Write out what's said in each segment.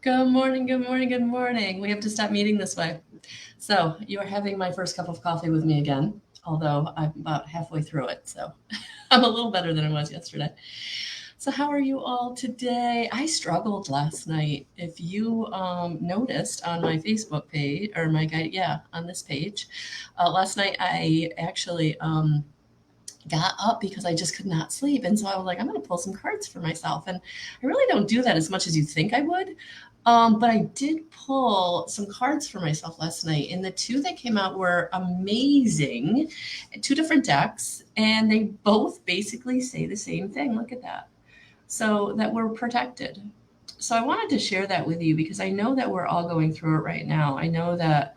Good morning, good morning, good morning. We have to stop meeting this way. So, you are having my first cup of coffee with me again, although I'm about halfway through it. So, I'm a little better than I was yesterday. So, how are you all today? I struggled last night. If you noticed on my Facebook page, or my guide, yeah, on this page, last night I actually got up because I just could not sleep. And so I was like, I'm going to pull some cards for myself. And I really don't do that as much as you think I would. But I did pull some cards for myself last night. And the two that came out were amazing, two different decks. And they both basically say the same thing. Look at that. So that we're protected. So I wanted to share that with you because I know that we're all going through it right now. I know that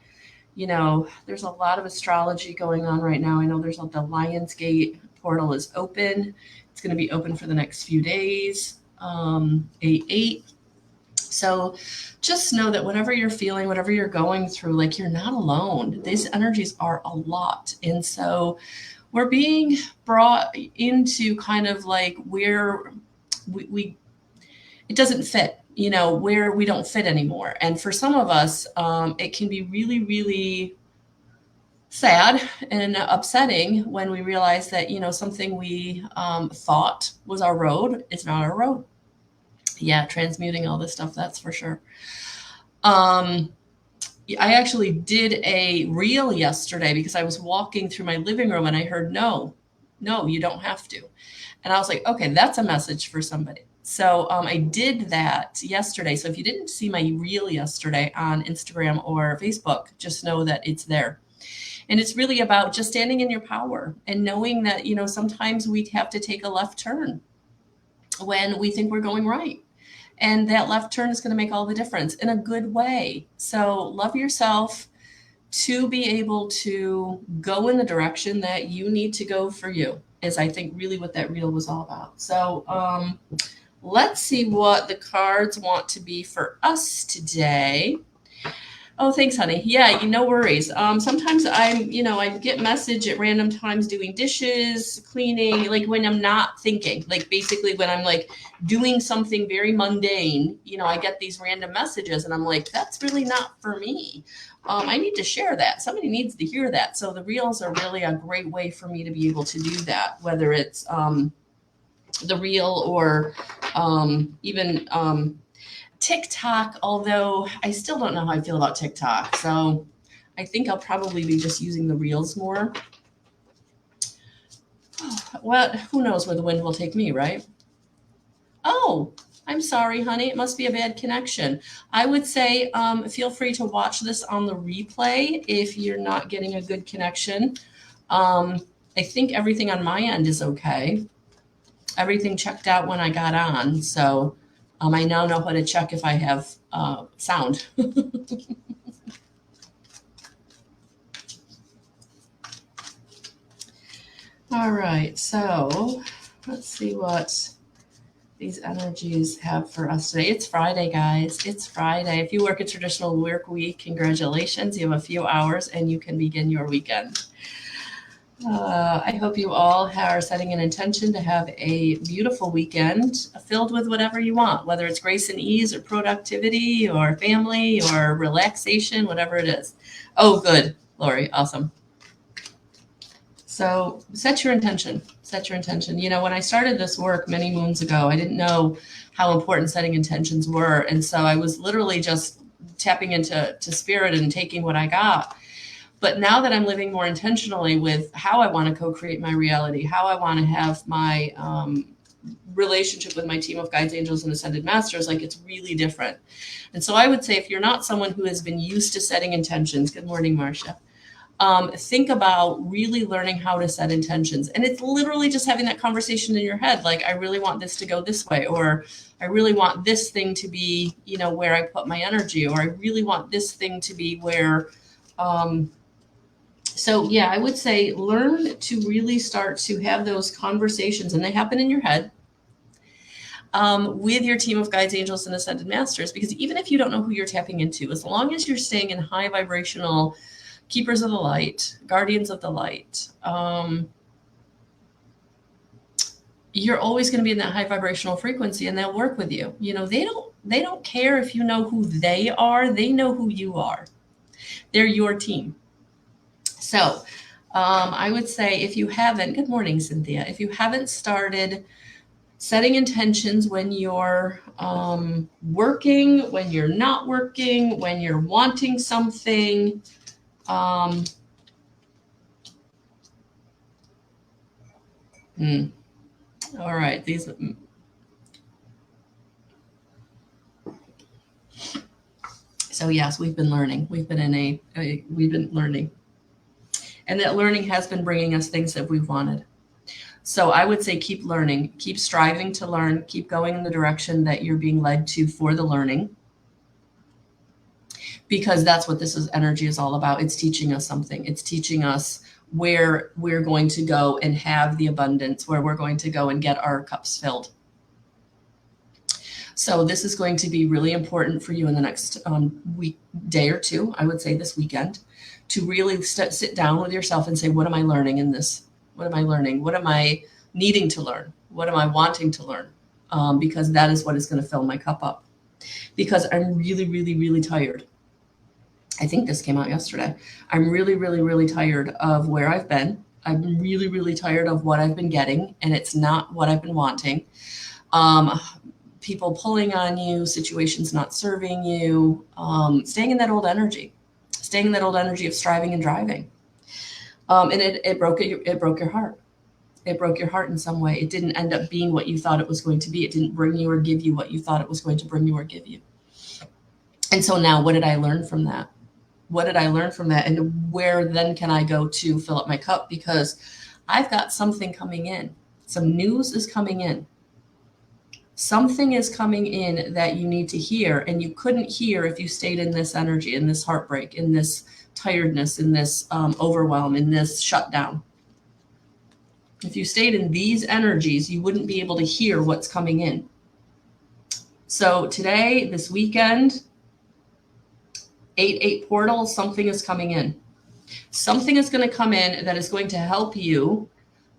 there's a lot of astrology going on right now. I know there's the Lionsgate portal is open. It's going to be open for the next few days. 8/8. So just know that whatever you're feeling, whatever you're going through, like you're not alone. These energies are a lot. And so we're being brought into kind of like where we it doesn't fit, where we don't fit anymore. And for some of us, it can be really, really sad and upsetting when we realize that, something we thought was our road is not our road. Yeah, transmuting all this stuff, that's for sure. I actually did a reel yesterday because I was walking through my living room and I heard, no, you don't have to. And I was like, okay, that's a message for somebody. So I did that yesterday. So if you didn't see my reel yesterday on Instagram or Facebook, just know that it's there. And it's really about just standing in your power and knowing that, sometimes we have to take a left turn when we think we're going right. And that left turn is going to make all the difference in a good way. So love yourself to be able to go in the direction that you need to go for you, is I think really what that reel was all about. So let's see what the cards want to be for us today. Oh, thanks, honey. Yeah, no worries. Sometimes I get message at random times doing dishes, cleaning, like when I'm not thinking, like basically when I'm like doing something very mundane, I get these random messages and I'm like, that's really not for me. I need to share that. Somebody needs to hear that. So the reels are really a great way for me to be able to do that, whether it's the reel or even TikTok, although I still don't know how I feel about TikTok. So I think I'll probably be just using the reels more. Well, who knows where the wind will take me, right? Oh, I'm sorry, honey. It must be a bad connection. I would say feel free to watch this on the replay if you're not getting a good connection. I think everything on my end is okay. Everything checked out when I got on. So I now know how to check if I have sound. All right, so let's see what these energies have for us today. It's Friday, guys. It's Friday. If you work a traditional work week, congratulations. You have a few hours and you can begin your weekend. I hope you all are setting an intention to have a beautiful weekend filled with whatever you want, whether it's grace and ease or productivity or family or relaxation, whatever it is. Oh, good, Lori. Awesome. So set your intention. Set your intention. When I started this work many moons ago, I didn't know how important setting intentions were. And so I was literally just tapping into spirit and taking what I got. But now that I'm living more intentionally with how I want to co-create my reality, how I want to have my relationship with my team of guides, angels, and ascended masters, like it's really different. And so I would say if you're not someone who has been used to setting intentions, good morning, Marcia, think about really learning how to set intentions. And it's literally just having that conversation in your head. Like, I really want this to go this way, or I really want this thing to be, where I put my energy, or I really want this thing to be where, so yeah, I would say learn to really start to have those conversations, and they happen in your head, with your team of guides, angels, and ascended masters. Because even if you don't know who you're tapping into, as long as you're staying in high vibrational keepers of the light, guardians of the light, you're always going to be in that high vibrational frequency, and they'll work with you. You know, they don't care if you know who they are. They know who you are. They're your team. So I would say, if you haven't, good morning, Cynthia. If you haven't started setting intentions when you're working, when you're not working, when you're wanting something, all right, these. So yes, we've been learning. We've been learning, and that learning has been bringing us things that we've wanted. So I would say keep learning, keep striving to learn, keep going in the direction that you're being led to for the learning, because that's what energy is all about. It's teaching us something. It's teaching us where we're going to go and have the abundance, where we're going to go and get our cups filled. So this is going to be really important for you in the next day or two, I would say this weekend, to really sit down with yourself and say, what am I learning in this? What am I learning? What am I needing to learn? What am I wanting to learn? Because that is what is going to fill my cup up. Because I'm really, really, really tired. I think this came out yesterday. I'm really, really, really tired of where I've been. I'm really, really tired of what I've been getting, and it's not what I've been wanting. People pulling on you, situations not serving you, staying in that old energy of striving and driving. And it broke your heart. It broke your heart in some way. It didn't end up being what you thought it was going to be. It didn't bring you or give you what you thought it was going to bring you or give you. And so now, what did I learn from that? What did I learn from that? And where then can I go to fill up my cup? Because I've got something coming in. Some news is coming in. Something is coming in that you need to hear, and you couldn't hear if you stayed in this energy, in this heartbreak, in this tiredness, in this overwhelm, in this shutdown. If you stayed in these energies, you wouldn't be able to hear what's coming in. So today, this weekend, 8/8 portal, something is coming in. Something is going to come in that is going to help you,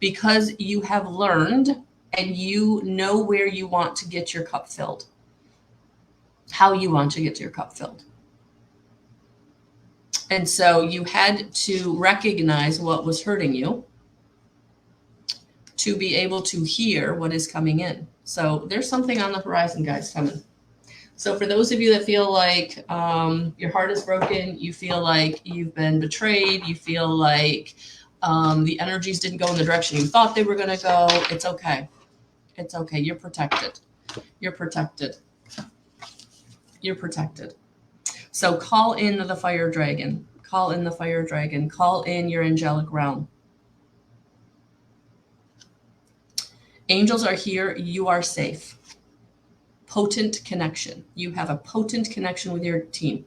because you have learned and you know where you want to get your cup filled, how you want to get your cup filled. And so you had to recognize what was hurting you to be able to hear what is coming in. So there's something on the horizon, guys, coming. So for those of you that feel like your heart is broken, you feel like you've been betrayed, you feel like the energies didn't go in the direction you thought they were going to go, it's okay. It's okay. You're protected. You're protected. You're protected. So call in the fire dragon. Call in the fire dragon. Call in your angelic realm. Angels are here. You are safe. Potent connection. You have a potent connection with your team.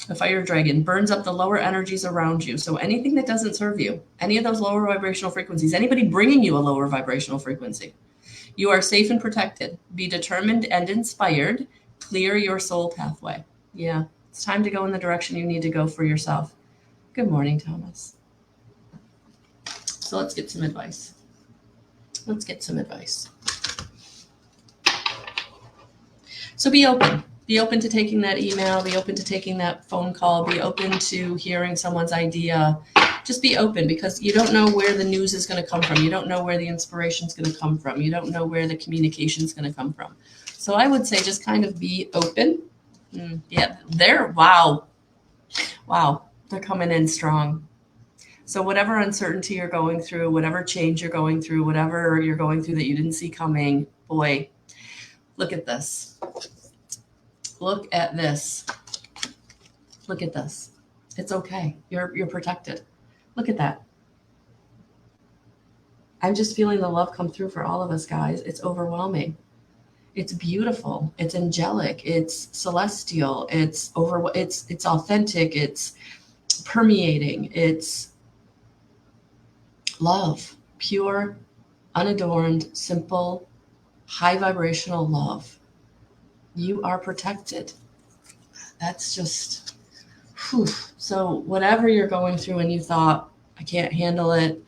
The fire dragon burns up the lower energies around you. So anything that doesn't serve you, any of those lower vibrational frequencies, anybody bringing you a lower vibrational frequency, you are safe and protected. Be determined and inspired. Clear your soul pathway. Yeah, it's time to go in the direction you need to go for yourself. Good morning, Thomas. So let's get some advice. Let's get some advice. So be open. Be open to taking that email. Be open to taking that phone call. Be open to hearing someone's idea. Just be open, because you don't know where the news is going to come from. You don't know where the inspiration is going to come from. You don't know where the communication is going to come from. So I would say just kind of be open. Yeah, wow, they're coming in strong. So whatever uncertainty you're going through, whatever change you're going through, whatever you're going through that you didn't see coming, boy, look at this. Look at this. Look at this. It's okay. You're protected. Look at that. I'm just feeling the love come through for all of us, guys. It's overwhelming. It's beautiful. It's angelic. It's celestial. It's authentic. It's permeating. It's love. Pure, unadorned, simple, high vibrational love. You are protected. That's just, whew. So whatever you're going through and you thought, I can't handle it,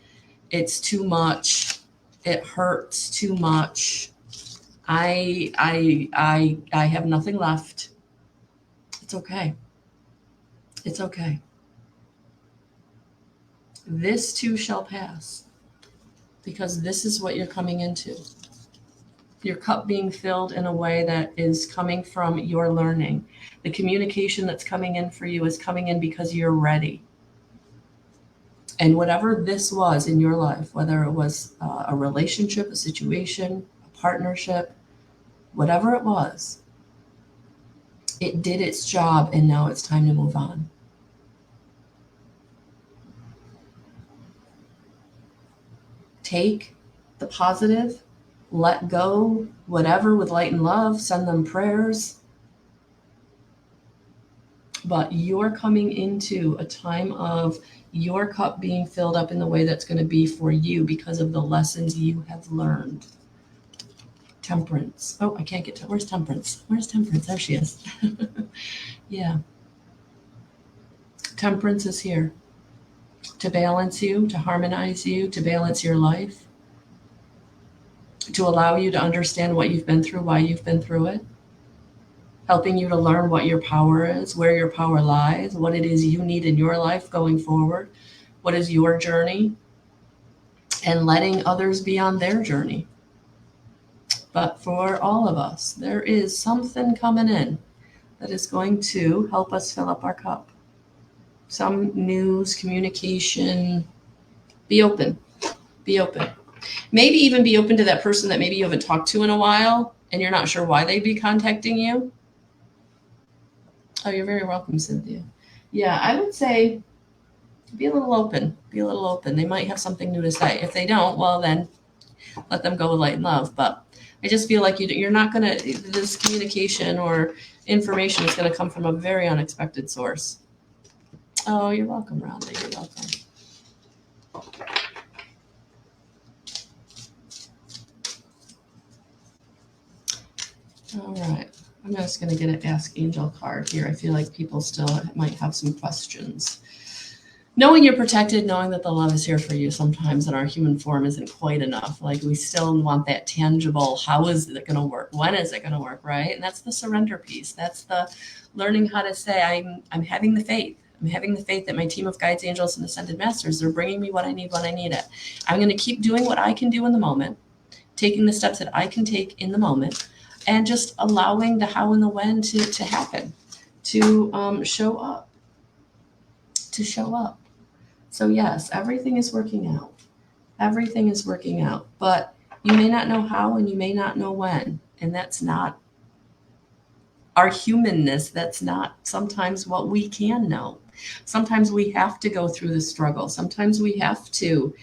it's too much, It hurts too much. I have nothing left. It's okay. It's okay. This too shall pass, because this is what you're coming into. Your cup being filled in a way that is coming from your learning. The communication that's coming in for you is coming in because you're ready. And whatever this was in your life, whether it was a relationship, a situation, a partnership, whatever it was, it did its job, and now it's time to move on. Take the positive, let go whatever with light and love, send them prayers. But you're coming into a time of your cup being filled up in the way that's going to be for you because of the lessons you have learned. Temperance. Oh, I can't get to, where's Temperance? Where's Temperance? There she is. Yeah. Temperance is here to balance you, to harmonize you, to balance your life, to allow you to understand what you've been through, why you've been through it, helping you to learn what your power is, where your power lies, what it is you need in your life going forward, what is your journey, and letting others be on their journey. But for all of us, there is something coming in that is going to help us fill up our cup. Some news, communication. Be open. Be open. Maybe even be open to that person that maybe you haven't talked to in a while and you're not sure why they'd be contacting you. Oh, you're very welcome, Cynthia. Yeah, I would say be a little open. Be a little open. They might have something new to say. If they don't, well, then let them go with light and love. But I just feel like you're not going to, this communication or information is going to come from a very unexpected source. Oh, you're welcome, Radleigh. You're welcome. All right. I'm just going to get an Ask Angel card here. I feel like people still might have some questions. Knowing you're protected, knowing that the love is here for you sometimes in our human form isn't quite enough. Like we still want that tangible, how is it going to work? When is it going to work, right? And that's the surrender piece. That's the learning how to say, I'm having the faith. I'm having the faith that my team of guides, angels, and ascended masters, they're bringing me what I need when I need it. I'm going to keep doing what I can do in the moment, taking the steps that I can take in the moment, and just allowing the how and the when to happen, to show up, So yes, everything is working out. Everything is working out, but you may not know how and you may not know when, and that's not our humanness. That's not sometimes what we can know. Sometimes we have to go through the struggle. Sometimes we have to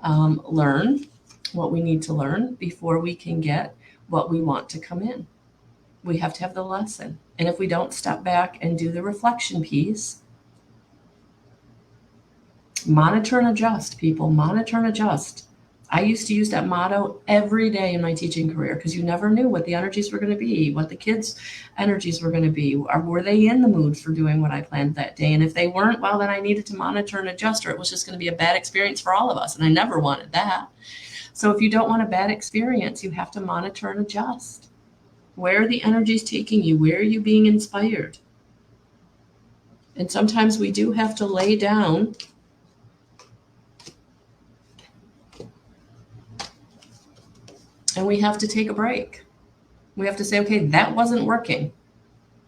learn what we need to learn before we can get what we want to come in. We have to have the lesson. And if we don't step back and do the reflection piece, monitor and adjust, people. Monitor and adjust. I used to use that motto every day in my teaching career because you never knew what the energies were going to be, what the kids' energies were going to be. Were they in the mood for doing what I planned that day? And if they weren't, well, then I needed to monitor and adjust, or it was just going to be a bad experience for all of us. And I never wanted that. So if you don't want a bad experience, you have to monitor and adjust. Where are the energies taking you? Where are you being inspired? And sometimes we do have to lay down and we have to take a break. We have to say, okay, that wasn't working.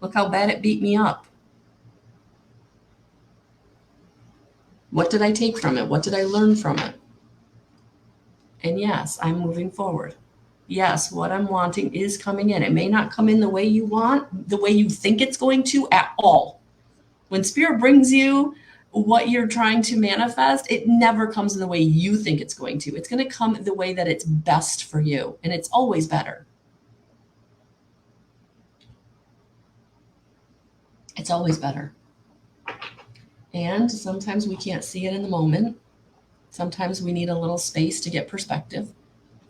Look how bad it beat me up. What did I take from it? What did I learn from it? And yes, I'm moving forward. Yes, what I'm wanting is coming in. It may not come in the way you want, the way you think it's going to at all. When Spirit brings you what you're trying to manifest, it never comes in the way you think it's going to. It's going to come the way that it's best for you. And it's always better. It's always better. And sometimes we can't see it in the moment. Sometimes we need a little space to get perspective.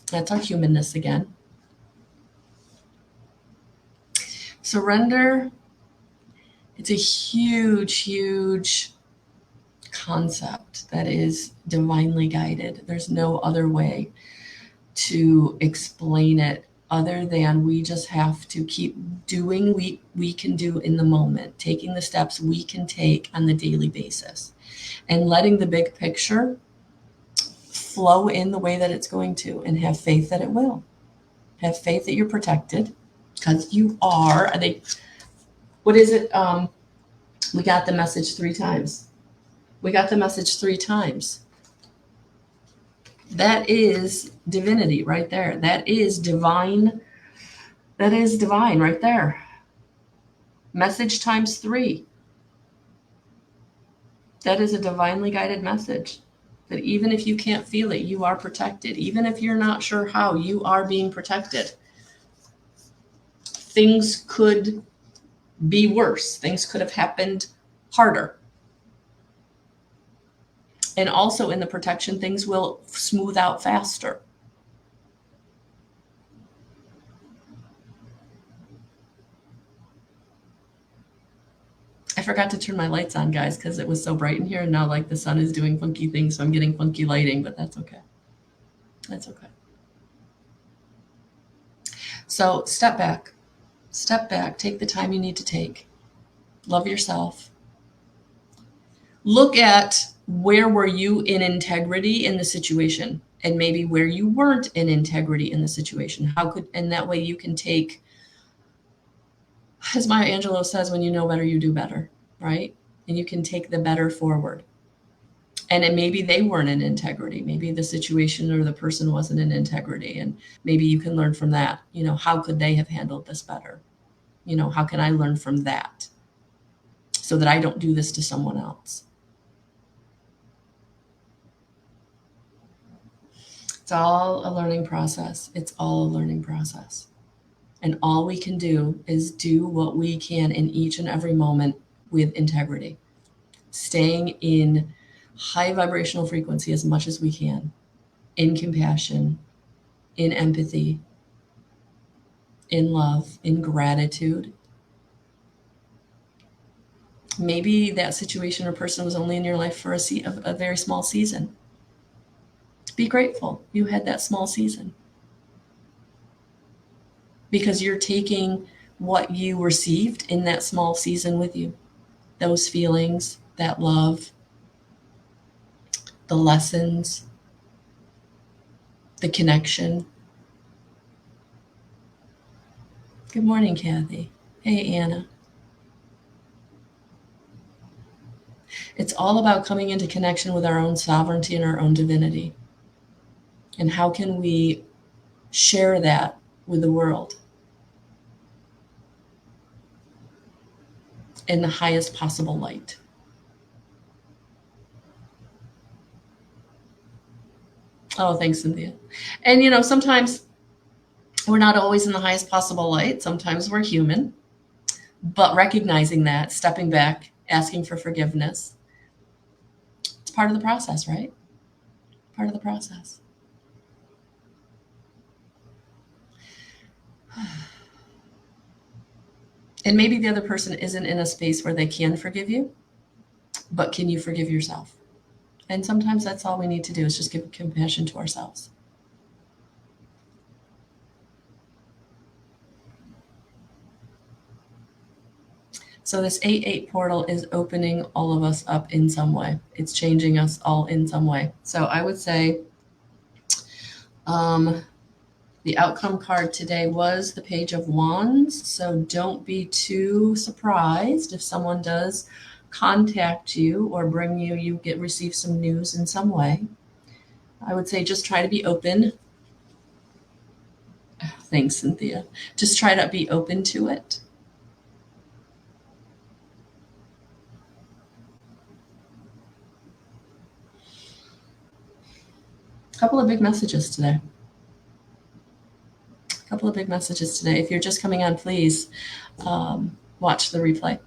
That's our humanness again. Surrender. It's a huge, huge concept that is divinely guided. There's no other way to explain it other than we just have to keep doing we can do in the moment, taking the steps we can take on the daily basis, and letting the big picture flow in the way that it's going to, and have faith that it will. Have faith that you're protected, because you are. What is it? We got the message 3 times. We got the message 3 times. That is divinity right there. That is divine. That is divine right there. Message times 3. That is a divinely guided message. That even if you can't feel it, you are protected. Even if you're not sure how, you are being protected. Things could be worse. Things could have happened harder. And also in the protection, things will smooth out faster. I forgot to turn my lights on, guys, because it was so bright in here, and now like the sun is doing funky things, so I'm getting funky lighting, but that's okay. That's okay. So step back, take the time you need to take. Love yourself. Look at where were you in integrity in the situation, and maybe where you weren't in integrity in the situation. And that way you can take, as Maya Angelou says, when you know better, you do better, right? And you can take the better forward. And then maybe they weren't in integrity. Maybe the situation or the person wasn't in integrity. And maybe you can learn from that. How could they have handled this better? How can I learn from that so that I don't do this to someone else? It's all a learning process. It's all a learning process. And all we can do is do what we can in each and every moment with integrity, staying in high vibrational frequency as much as we can, in compassion, in empathy, in love, in gratitude. Maybe that situation or person was only in your life for a very small season. Be grateful you had that small season, because you're taking what you received in that small season with you. Those feelings, that love, the lessons, the connection. Good morning, Kathy. Hey, Anna. It's all about coming into connection with our own sovereignty and our own divinity. And how can we share that with the world in the highest possible light? Oh, thanks, Cynthia. And sometimes we're not always in the highest possible light. Sometimes we're human. But recognizing that, stepping back, asking for forgiveness, it's part of the process, right? Part of the process. And maybe the other person isn't in a space where they can forgive you, but can you forgive yourself? And sometimes that's all we need to do, is just give compassion to ourselves. So this 8-8 portal is opening all of us up in some way. It's changing us all in some way. So I would say the outcome card today was the Page of Wands. So don't be too surprised if someone does contact you or bring you receive some news in some way. I would say just try to be open. Thanks, Cynthia. Just try to be open to it. A couple of big messages today. If you're just coming on, please watch the replay.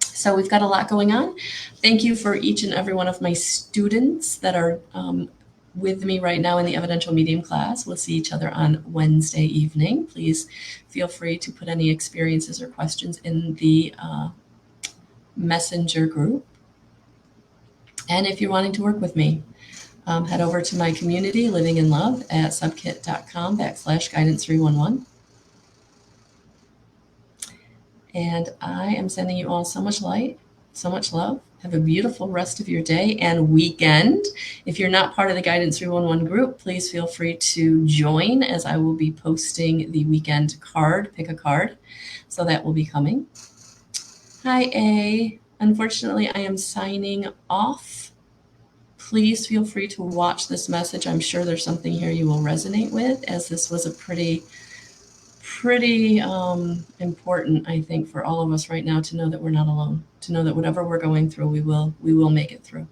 So we've got a lot going on. Thank you for each and every one of my students that are with me right now in the evidential medium class. We'll see each other on Wednesday evening. Please feel free to put any experiences or questions in the messenger group. And if you're wanting to work with me, head over to my community, Living in Love, at subkit.com/guidance311. And I am sending you all so much light, so much love. Have a beautiful rest of your day and weekend. If you're not part of the Guidance 311 group, please feel free to join, as I will be posting the weekend card, pick a card. So that will be coming. Hi, A. Unfortunately, I am signing off. Please feel free to watch this message. I'm sure there's something here you will resonate with, as this was a pretty important, I think, for all of us right now, to know that we're not alone, to know that whatever we're going through, we will make it through.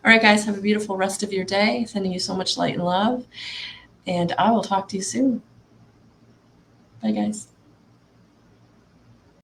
All right, guys, have a beautiful rest of your day. Sending you so much light and love, and I will talk to you soon. Bye, guys.